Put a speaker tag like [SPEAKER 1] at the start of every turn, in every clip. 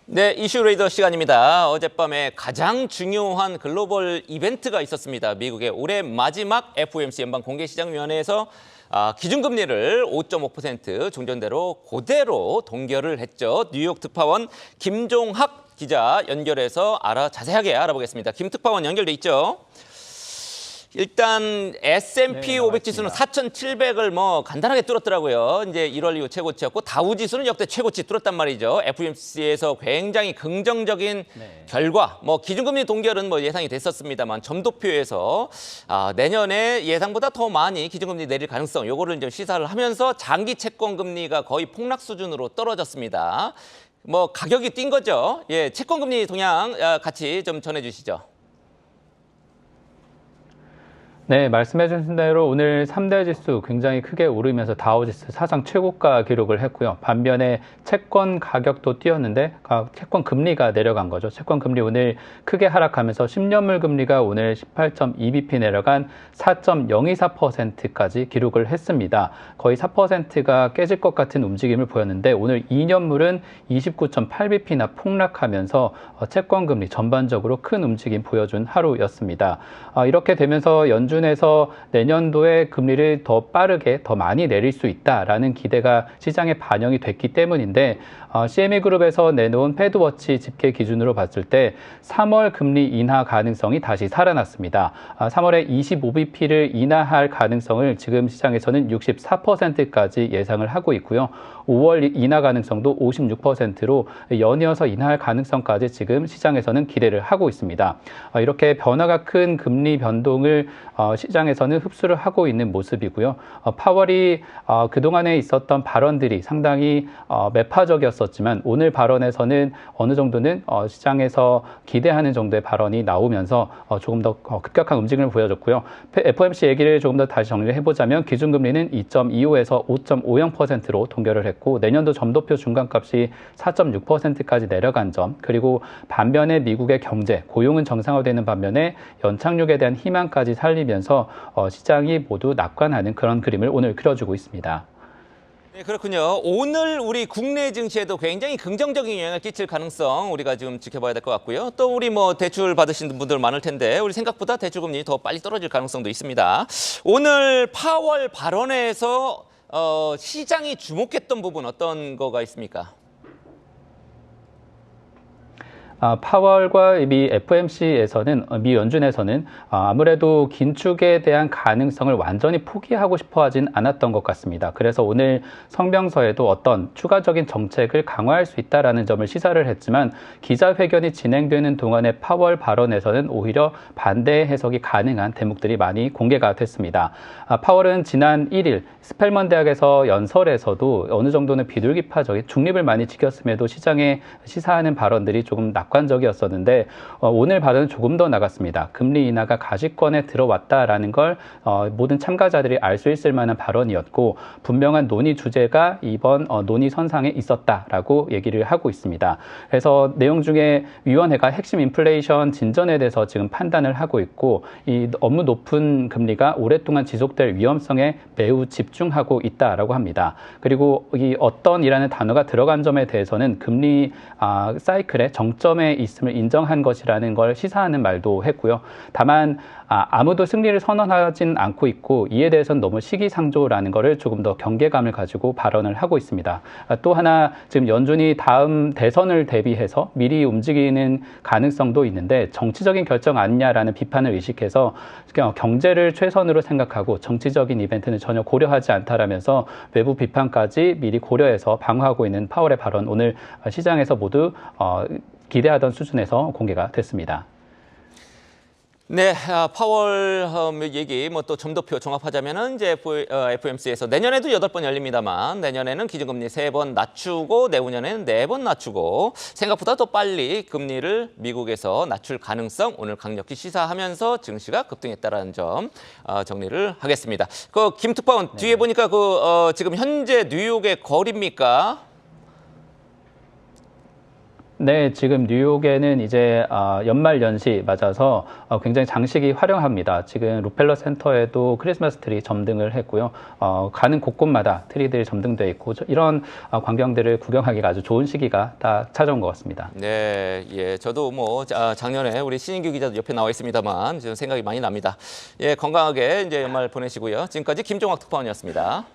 [SPEAKER 1] 네, 이슈 레이더 시간입니다. 어젯밤에 가장 중요한 글로벌 이벤트가 있었습니다. 미국의 올해 마지막 FOMC 연방공개시장위원회에서 기준금리를 5.5% 종전대로 그대로 동결을 했죠. 뉴욕 특파원 김종학 기자 연결해서 자세하게 알아보겠습니다. 김 특파원 연결돼 있죠? 일단 S&P 500 지수는 4,700을 간단하게 뚫었더라고요. 이제 1월 이후 최고치였고 다우 지수는 역대 최고치 뚫었단 말이죠. FOMC에서 굉장히 긍정적인 결과, 기준금리 동결은 예상이 됐었습니다만 점도표에서 내년에 예상보다 더 많이 기준금리 내릴 가능성, 요거를 이제 시사를 하면서 장기 채권 금리가 거의 폭락 수준으로 떨어졌습니다. 가격이 뛴 거죠. 예, 채권 금리 동향 같이 좀 전해주시죠.
[SPEAKER 2] 네, 말씀해 주신 대로 오늘 3대 지수 굉장히 크게 오르면서 다우지수 사상 최고가 기록을 했고요. 반면에 채권 가격도 뛰었는데 채권 금리가 내려간 거죠. 채권 금리 오늘 크게 하락하면서 10년물 금리가 오늘 18.2bp 내려간 4.024%까지 기록을 했습니다. 거의 4%가 깨질 것 같은 움직임을 보였는데 오늘 2년물은 29.8bp나 폭락하면서 채권 금리 전반적으로 큰 움직임 보여준 하루였습니다. 이렇게 되면서 연준에서 내년도에 금리를 더 빠르게 더 많이 내릴 수 있다라는 기대가 시장에 반영이 됐기 때문인데 CME그룹에서 내놓은 패드워치 집계 기준으로 봤을 때 3월 금리 인하 가능성이 다시 살아났습니다. 3월에 25bp를 인하할 가능성을 지금 시장에서는 64%까지 예상을 하고 있고요. 5월 인하 가능성도 56%로 연이어서 인하할 가능성까지 지금 시장에서는 기대를 하고 있습니다. 이렇게 변화가 큰 금리 변동을 시장에서는 흡수를 하고 있는 모습이고요. 파월이 그동안에 있었던 발언들이 상당히 매파적이었었지만 오늘 발언에서는 어느 정도는 시장에서 기대하는 정도의 발언이 나오면서 조금 더 급격한 움직임을 보여줬고요. FOMC 얘기를 조금 더 다시 정리를 해보자면 기준금리는 2.25에서 5.50%로 동결을 했고 내년도 점도표 중간값이 4.6%까지 내려간 점, 그리고 반면에 미국의 경제, 고용은 정상화되는 반면에 연착륙에 대한 희망까지 살리면서 시장이 모두 낙관하는 그런 그림을 오늘 그려주고 있습니다.
[SPEAKER 1] 네, 그렇군요. 오늘 우리 국내 증시에도 굉장히 긍정적인 영향을 끼칠 가능성 우리가 지금 지켜봐야 될 것 같고요. 또 우리 대출 받으신 분들 많을 텐데 우리 생각보다 대출금리 더 빨리 떨어질 가능성도 있습니다. 오늘 파월 발언에서 시장이 주목했던 부분 어떤 거가 있습니까?
[SPEAKER 2] 파월과 미 FOMC에서는 미 연준에서는 아무래도 긴축에 대한 가능성을 완전히 포기하고 싶어 하진 않았던 것 같습니다. 그래서 오늘 성명서에도 어떤 추가적인 정책을 강화할 수 있다라는 점을 시사를 했지만 기자회견이 진행되는 동안의 파월 발언에서는 오히려 반대 해석이 가능한 대목들이 많이 공개가 됐습니다. 파월은 지난 1일 스펠먼 대학에서 연설에서도 어느 정도는 비둘기파적인 중립을 많이 지켰음에도 시장에 시사하는 발언들이 조금 낙관적이었었는데 오늘 발언은 조금 더 나갔습니다. 금리 인하가 가시권에 들어왔다라는 걸 모든 참가자들이 알 수 있을 만한 발언이었고 분명한 논의 주제가 이번 논의 선상에 있었다라고 얘기를 하고 있습니다. 그래서 내용 중에 위원회가 핵심 인플레이션 진전에 대해서 지금 판단을 하고 있고 이 너무 높은 금리가 오랫동안 지속될 위험성에 매우 집중하고 있다라고 합니다. 그리고 이 어떤이라는 단어가 들어간 점에 대해서는 금리 사이클의 정점에 있음을 인정한 것이라는 걸 시사하는 말도 했고요. 다만 아무도 승리를 선언하진 않고 있고 이에 대해서는 너무 시기상조라는 것을 조금 더 경계감을 가지고 발언을 하고 있습니다. 또 하나 지금 연준이 다음 대선을 대비해서 미리 움직이는 가능성도 있는데 정치적인 결정 아니냐라는 비판을 의식해서 경제를 최선으로 생각하고 정치적인 이벤트는 전혀 고려하지 않다라면서 외부 비판까지 미리 고려해서 방어하고 있는 파월의 발언, 오늘 시장에서 모두 기대하던 수준에서 공개가 됐습니다.
[SPEAKER 1] 네, 파월 얘기 또 점도표 종합하자면은 이제 FOMC에서 내년에도 8번 열립니다만 내년에는 기준금리 3번 낮추고 내후년에는 4번 낮추고 생각보다 더 빨리 금리를 미국에서 낮출 가능성 오늘 강력히 시사하면서 증시가 급등했다라는 점 정리를 하겠습니다. 김 특파원 뒤에 보니까 지금 현재 뉴욕의 거리입니까?
[SPEAKER 2] 네, 지금 뉴욕에는 이제 연말 연시 맞아서 굉장히 장식이 화려합니다. 지금 록펠러 센터에도 크리스마스 트리 점등을 했고요. 가는 곳곳마다 트리들이 점등되어 있고 이런 광경들을 구경하기가 아주 좋은 시기가 딱 찾아온 것 같습니다.
[SPEAKER 1] 네, 예, 저도 뭐 작년에 우리 신인규 기자도 옆에 나와 있습니다만 지금 생각이 많이 납니다. 예, 건강하게 이제 연말 보내시고요. 지금까지 김종학 특파원이었습니다.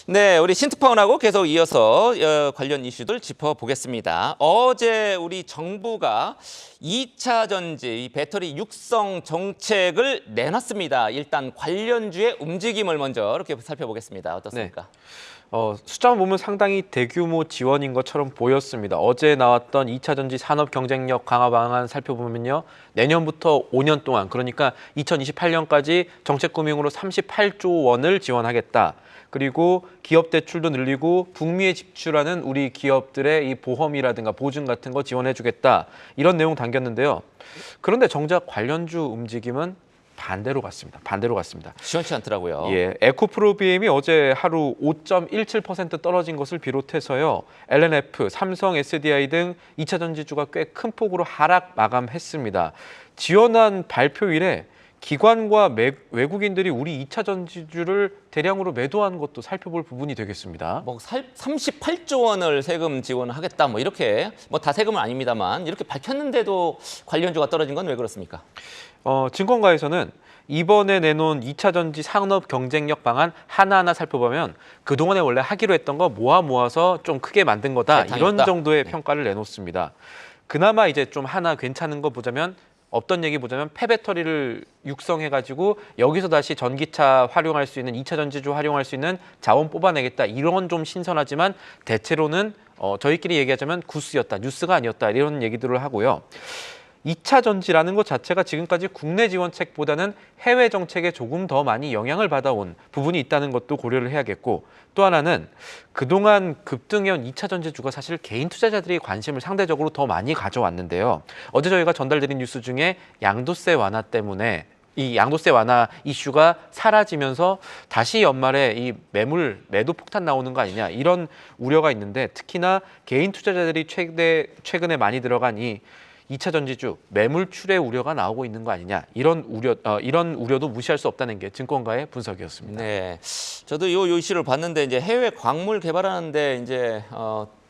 [SPEAKER 1] 네, 우리 신특파원하고 계속 이어서 관련 이슈들 짚어보겠습니다. 어제 우리 정부가 2차 전지 배터리 육성 정책을 내놨습니다. 일단 관련주의 움직임을 먼저 이렇게 살펴보겠습니다. 어떻습니까?
[SPEAKER 3] 네. 숫자만 보면 상당히 대규모 지원인 것처럼 보였습니다. 어제 나왔던 2차 전지 산업 경쟁력 강화 방안 살펴보면요. 내년부터 5년 동안, 그러니까 2028년까지 정책 금융으로 38조 원을 지원하겠다. 그리고 기업 대출도 늘리고 북미에 집중하는 우리 기업들의 이 보험이라든가 보증 같은 거 지원해주겠다. 이런 내용 담겼는데요. 그런데 정작 관련주 움직임은 반대로 갔습니다.
[SPEAKER 1] 시원치 않더라고요.
[SPEAKER 3] 예, 에코프로비엠이 어제 하루 5.17% 떨어진 것을 비롯해서요. LNF, 삼성, SDI 등 2차 전지주가 꽤 큰 폭으로 하락 마감했습니다. 지원한 발표일에 기관과 외국인들이 우리 2차 전지주를 대량으로 매도한 것도 살펴볼 부분이 되겠습니다.
[SPEAKER 1] 뭐 38조 원을 세금 지원하겠다 뭐 이렇게 뭐 다 세금은 아닙니다만 이렇게 밝혔는데도 관련주가 떨어진 건 왜 그렇습니까?
[SPEAKER 3] 증권가에서는 이번에 내놓은 2차 전지 산업 경쟁력 방안 하나하나 살펴보면 그동안에 원래 하기로 했던 거 모아서 좀 크게 만든 거다. 이런 정도의 평가를 내놓습니다. 그나마 이제 좀 하나 괜찮은 거 보자면 어떤 얘기 보자면 폐배터리를 육성해가지고 여기서 다시 전기차 활용할 수 있는 2차 전지주 활용할 수 있는 자원 뽑아내겠다. 이런 좀 신선하지만 대체로는 저희끼리 얘기하자면 구스였다. 뉴스가 아니었다. 이런 얘기들을 하고요. 2차 전지라는 것 자체가 지금까지 국내 지원책보다는 해외 정책에 조금 더 많이 영향을 받아온 부분이 있다는 것도 고려를 해야겠고 또 하나는 그동안 급등해온 2차 전지주가 사실 개인 투자자들이 관심을 상대적으로 더 많이 가져왔는데요. 어제 저희가 전달드린 뉴스 중에 양도세 완화 때문에 이 양도세 완화 이슈가 사라지면서 다시 연말에 이 매도 폭탄 나오는 거 아니냐 이런 우려가 있는데 특히나 개인 투자자들이 최근에 많이 들어간 이 2차 전지주 매물 출회 우려가 나오고 있는 거 아니냐 이런 우려도 무시할 수 없다는 게 증권가의 분석이었습니다.
[SPEAKER 1] 네, 저도 요 이슈를 봤는데 이제 해외 광물 개발하는데 이제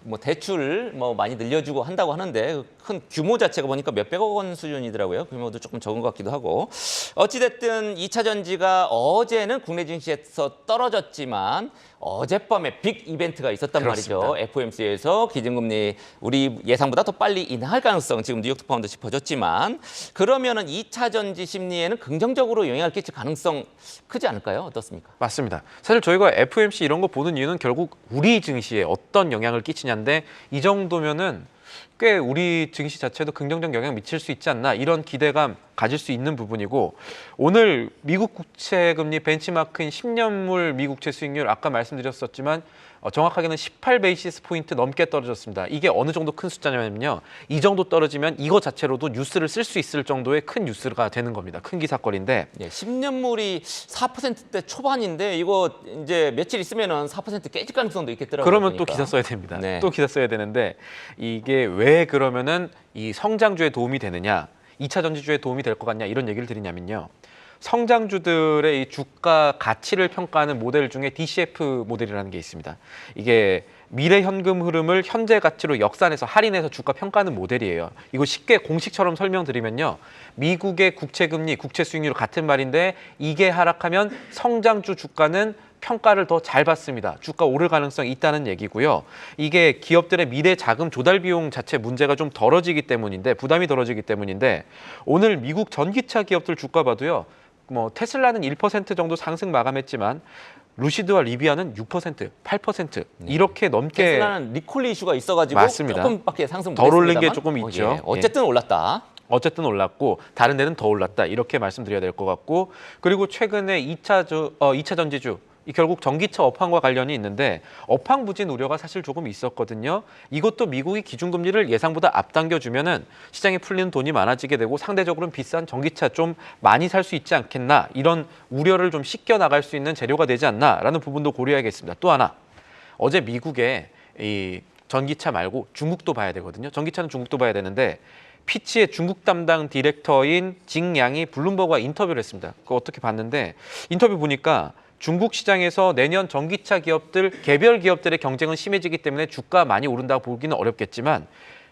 [SPEAKER 1] 뭐 대출 뭐 많이 늘려주고 한다고 하는데 큰 규모 자체가 보니까 몇백억 원 수준이더라고요. 규모도 조금 적은 것 같기도 하고. 어찌됐든 2차 전지가 어제는 국내 증시에서 떨어졌지만 어젯밤에 빅 이벤트가 있었단
[SPEAKER 3] 그렇습니다.
[SPEAKER 1] 말이죠. FOMC에서 기준금리 우리 예상보다 더 빨리 인하할 가능성 지금 뉴욕 특파원도 짚어줬지만 그러면은 2차 전지 심리에는 긍정적으로 영향을 끼칠 가능성 크지 않을까요? 어떻습니까?
[SPEAKER 3] 맞습니다. 사실 저희가 FOMC 이런 거 보는 이유는 결국 우리 증시에 어떤 영향을 끼치냐인데 이 정도면은 꽤 우리 증시 자체도 긍정적 영향 미칠 수 있지 않나 이런 기대감 가질 수 있는 부분이고 오늘 미국 국채금리 벤치마크인 10년물 미국채 수익률 아까 말씀드렸었지만 정확하게는 18베이시스 포인트 넘게 떨어졌습니다. 이게 어느 정도 큰 숫자냐면요. 이 정도 떨어지면 이거 자체로도 뉴스를 쓸 수 있을 정도의 큰 뉴스가 되는 겁니다. 큰 기사거리인데.
[SPEAKER 1] 예, 10년물이 4%대 초반인데 이거 이제 며칠 있으면은 4% 깨질 가능성도 있겠더라고요.
[SPEAKER 3] 그러면
[SPEAKER 1] 그러니까.
[SPEAKER 3] 또 기사 써야 됩니다.
[SPEAKER 1] 네.
[SPEAKER 3] 또 기사 써야 되는데 이게 왜 그러면은 이 성장주에 도움이 되느냐, 2차 전지주에 도움이 될 것 같냐 이런 얘기를 드리냐면요. 성장주들의 이 주가 가치를 평가하는 모델 중에 DCF 모델이라는 게 있습니다. 이게 미래 현금 흐름을 현재 가치로 역산해서 할인해서 주가 평가하는 모델이에요. 이거 쉽게 공식처럼 설명드리면요. 미국의 국채 금리, 국채 수익률 같은 말인데 이게 하락하면 성장주 주가는 평가를 더 잘 받습니다. 주가 오를 가능성이 있다는 얘기고요. 이게 기업들의 미래 자금 조달 비용 자체 문제가 좀 덜어지기 때문인데 부담이 덜어지기 때문인데 오늘 미국 전기차 기업들 주가 봐도요. 뭐 테슬라는 1% 정도 상승 마감했지만 루시드와 리비아는 6%, 8% 이렇게 넘게
[SPEAKER 1] 테슬라는 리콜 이슈가 있어가지고
[SPEAKER 3] 맞습니다.
[SPEAKER 1] 조금밖에 상승
[SPEAKER 3] 덜 오른
[SPEAKER 1] 못했습니다만
[SPEAKER 3] 게 조금 있죠.
[SPEAKER 1] 예. 어쨌든 올랐다.
[SPEAKER 3] 어쨌든 올랐고 다른 데는 더 올랐다 이렇게 말씀드려야 될 것 같고 그리고 최근에 2차 전지주 결국 전기차 업황과 관련이 있는데 업황 부진 우려가 사실 조금 있었거든요. 이것도 미국이 기준금리를 예상보다 앞당겨주면은 시장에 풀리는 돈이 많아지게 되고 상대적으로는 비싼 전기차 좀 많이 살 수 있지 않겠나 이런 우려를 좀 씻겨 나갈 수 있는 재료가 되지 않나라는 부분도 고려해야겠습니다. 또 하나 어제 미국의 이 전기차 말고 중국도 봐야 되거든요. 전기차는 중국도 봐야 되는데 피치의 중국 담당 디렉터인 징 양이 블룸버그와 인터뷰를 했습니다. 그거 어떻게 봤는데 인터뷰 보니까 중국 시장에서 내년 전기차 기업들, 개별 기업들의 경쟁은 심해지기 때문에 주가 많이 오른다고 보기는 어렵겠지만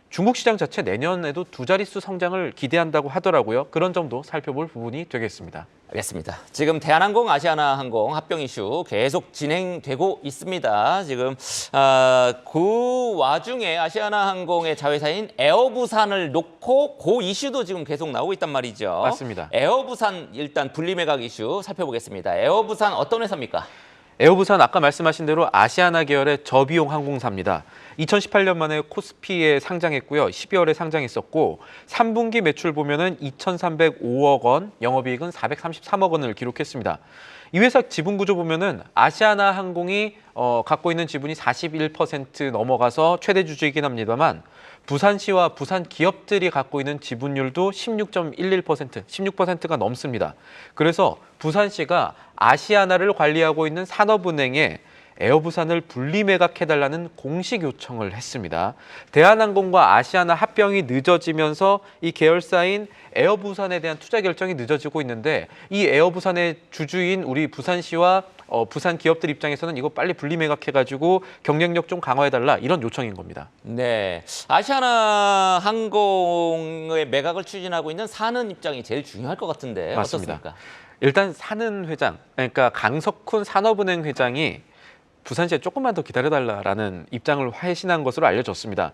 [SPEAKER 3] 중국 시장 자체 내년에도 두 자릿수 성장을 기대한다고 하더라고요. 그런 점도 살펴볼 부분이 되겠습니다.
[SPEAKER 1] 알겠습니다. 지금 대한항공, 아시아나항공 합병 이슈 계속 진행되고 있습니다. 지금 그 와중에 아시아나항공의 자회사인 에어부산을 놓고 그 이슈도 지금 계속 나오고 있단 말이죠.
[SPEAKER 3] 맞습니다.
[SPEAKER 1] 에어부산 일단 분리매각 이슈 살펴보겠습니다. 에어부산 어떤 회사입니까?
[SPEAKER 3] 에어부산 아까 말씀하신 대로 아시아나 계열의 저비용 항공사입니다. 2018년 만에 코스피에 상장했고요. 12월에 상장했었고 3분기 매출 보면은 2,305억 원, 영업이익은 433억 원을 기록했습니다. 이 회사 지분 구조 보면은 아시아나 항공이 갖고 있는 지분이 41% 넘어가서 최대 주주이긴 합니다만 부산시와 부산 기업들이 갖고 있는 지분율도 16.11%, 16%가 넘습니다. 그래서 부산시가 아시아나를 관리하고 있는 산업은행에 에어부산을 분리매각해달라는 공식 요청을 했습니다. 대한항공과 아시아나 합병이 늦어지면서 이 계열사인 에어부산에 대한 투자 결정이 늦어지고 있는데 이 에어부산의 주주인 우리 부산시와 부산 기업들 입장에서는 이거 빨리 분리매각해가지고 경쟁력 좀 강화해달라 이런 요청인 겁니다.
[SPEAKER 1] 네, 아시아나 항공의 매각을 추진하고 있는 사는 입장이 제일 중요할 것 같은데
[SPEAKER 3] 맞습니다.
[SPEAKER 1] 어떻습니까?
[SPEAKER 3] 일단 사는 회장, 그러니까 강석훈 산업은행 회장이 부산시에 조금만 더 기다려달라는 입장을 회신한 것으로 알려졌습니다.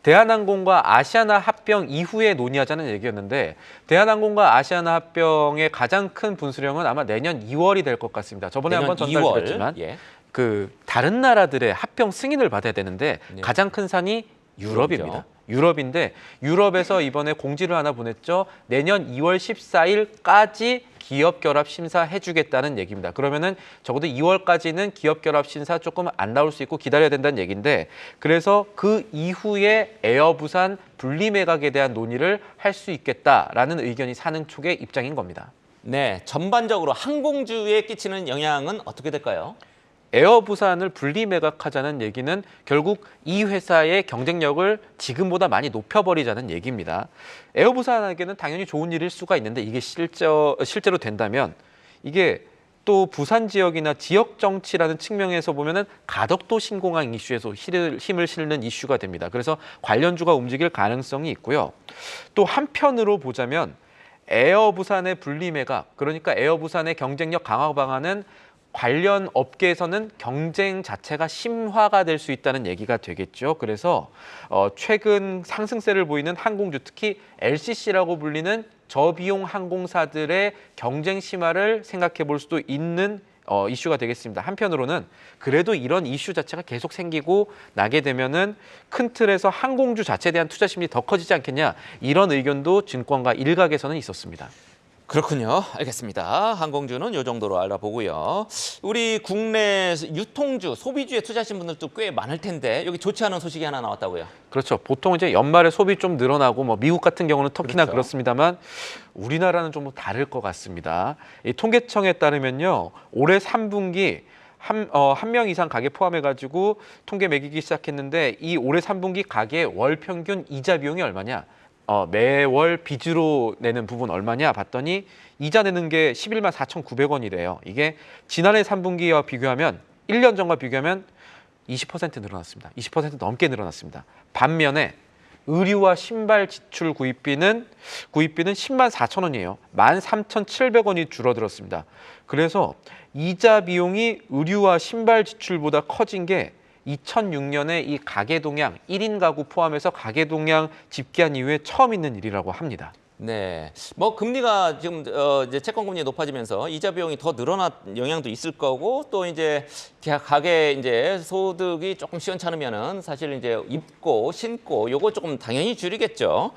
[SPEAKER 3] 대한항공과 아시아나 합병 이후에 논의하자는 얘기였는데 대한항공과 아시아나 합병의 가장 큰 분수령은 아마 내년 2월이 될 것 같습니다. 저번에 한번 전달드렸지만
[SPEAKER 1] 예.
[SPEAKER 3] 그 다른 나라들의 합병 승인을 받아야 되는데
[SPEAKER 1] 네.
[SPEAKER 3] 가장 큰 산이 유럽입니다.
[SPEAKER 1] 유럽이죠.
[SPEAKER 3] 유럽인데 유럽에서 이번에 공지를 하나 보냈죠. 내년 2월 14일까지 기업 결합 심사 해주겠다는 얘기입니다. 그러면은 적어도 2월까지는 기업 결합 심사 조금 안 나올 수 있고 기다려야 된다는 얘기인데 그래서 그 이후에 에어부산 분리매각에 대한 논의를 할 수 있겠다라는 의견이 사는 쪽의 입장인 겁니다.
[SPEAKER 1] 네, 전반적으로 항공주에 끼치는 영향은 어떻게 될까요?
[SPEAKER 3] 에어부산을 분리매각하자는 얘기는 결국 이 회사의 경쟁력을 지금보다 많이 높여버리자는 얘기입니다. 에어부산에게는 당연히 좋은 일일 수가 있는데 이게 실제로 된다면 이게 또 부산 지역이나 지역 정치라는 측면에서 보면은 가덕도 신공항 이슈에서 힘을 실는 이슈가 됩니다. 그래서 관련주가 움직일 가능성이 있고요. 또 한편으로 보자면 에어부산의 분리매각, 그러니까 에어부산의 경쟁력 강화 방안은 관련 업계에서는 경쟁 자체가 심화가 될 수 있다는 얘기가 되겠죠. 그래서 최근 상승세를 보이는 항공주, 특히 LCC라고 불리는 저비용 항공사들의 경쟁 심화를 생각해 볼 수도 있는 이슈가 되겠습니다. 한편으로는 그래도 이런 이슈 자체가 계속 생기고 나게 되면은 큰 틀에서 항공주 자체에 대한 투자 심리 더 커지지 않겠냐 이런 의견도 증권가 일각에서는 있었습니다.
[SPEAKER 1] 그렇군요. 알겠습니다. 항공주는 이 정도로 알아보고요. 우리 국내 유통주, 소비주에 투자하신 분들도 꽤 많을 텐데 여기 좋지 않은 소식이 하나 나왔다고요.
[SPEAKER 3] 그렇죠. 보통 이제 연말에 소비 좀 늘어나고 뭐 미국 같은 경우는 터키나
[SPEAKER 1] 그렇죠.
[SPEAKER 3] 그렇습니다만 우리나라는 좀 다를 것 같습니다. 이 통계청에 따르면요. 올해 3분기 한 명 이상 가게 포함해가지고 통계 매기기 시작했는데 이 올해 3분기 가게 월 평균 이자 비용이 얼마냐? 매월 빚으로 내는 부분 얼마냐 봤더니 이자 내는 게 11만 4,900원이래요. 이게 지난해 3분기와 비교하면 1년 전과 비교하면 20% 늘어났습니다. 20% 넘게 늘어났습니다. 반면에 의류와 신발 지출 구입비는 10만 4천 원이에요. 13,700원이 줄어들었습니다. 그래서 이자 비용이 의류와 신발 지출보다 커진 게 2006년에 이 가계 동향 1인 가구 포함해서 가계 동향 집계한 이후에 처음 있는 일이라고 합니다.
[SPEAKER 1] 네, 뭐 금리가 지금 이제 채권 금리 높아지면서 이자 비용이 더 늘어난 영향도 있을 거고 또 이제 가계 이제 소득이 조금 시원찮으면은 사실 이제 입고 신고 요거 조금 당연히 줄이겠죠.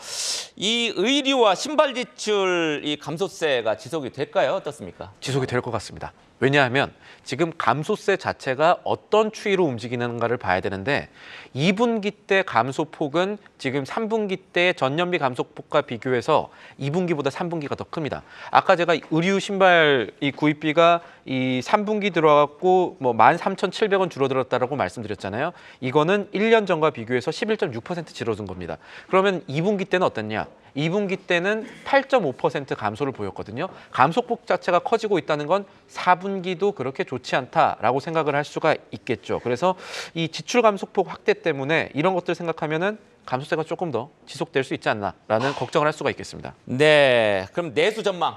[SPEAKER 1] 이 의류와 신발 지출 이 감소세가 지속이 될까요? 어떻습니까?
[SPEAKER 3] 지속이 될 것 같습니다. 왜냐하면 지금 감소세 자체가 어떤 추이로 움직이는가를 봐야 되는데 2분기 때 감소폭은 지금 3분기 때 전년비 감소폭과 비교해서 2분기보다 3분기가 더 큽니다. 아까 제가 의류 신발 이 구입비가 이 3분기 들어갔고 뭐 13,700원 줄어들었다라고 말씀드렸잖아요. 이거는 1년 전과 비교해서 11.6% 줄어든 겁니다. 그러면 2분기 때는 어땠냐? 2분기 때는 8.5% 감소를 보였거든요. 감소폭 자체가 커지고 있다는 건 4분기도 그렇게 좋지 않다라고 생각을 할 수가 있겠죠. 그래서 이 지출 감소폭 확대 때문에 이런 것들 생각하면은 감소세가 조금 더 지속될 수 있지 않나라는 걱정을 할 수가 있겠습니다.
[SPEAKER 1] 네, 그럼 내수 전망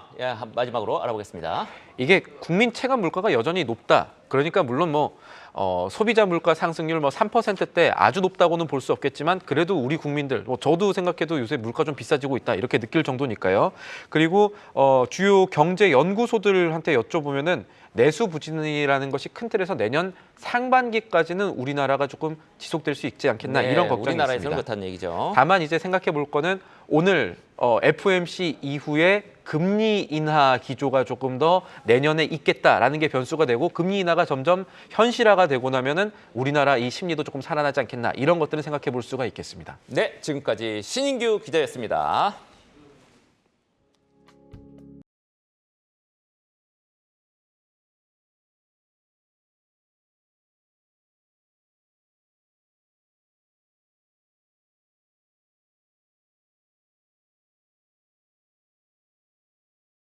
[SPEAKER 1] 마지막으로 알아보겠습니다.
[SPEAKER 3] 이게 국민 체감 물가가 여전히 높다. 그러니까 물론 뭐 소비자 물가 상승률 뭐 3%대 아주 높다고는 볼 수 없겠지만 그래도 우리 국민들, 뭐 저도 생각해도 요새 물가 좀 비싸지고 있다 이렇게 느낄 정도니까요. 그리고 주요 경제 연구소들한테 여쭤보면은 내수 부진이라는 것이 큰 틀에서 내년 상반기까지는 우리나라가 조금 지속될 수 있지 않겠나
[SPEAKER 1] 네,
[SPEAKER 3] 이런 걱정이
[SPEAKER 1] 우리나라에서는
[SPEAKER 3] 있습니다.
[SPEAKER 1] 그렇다는 얘기죠.
[SPEAKER 3] 다만 이제 생각해 볼 거는 오늘 FOMC 이후에 금리 인하 기조가 조금 더 내년에 있겠다라는 게 변수가 되고 금리 인하가 점점 현실화가 되고 나면은 우리나라 이 심리도 조금 살아나지 않겠나 이런 것들은 생각해 볼 수가 있겠습니다.
[SPEAKER 1] 네, 지금까지 신인규 기자였습니다.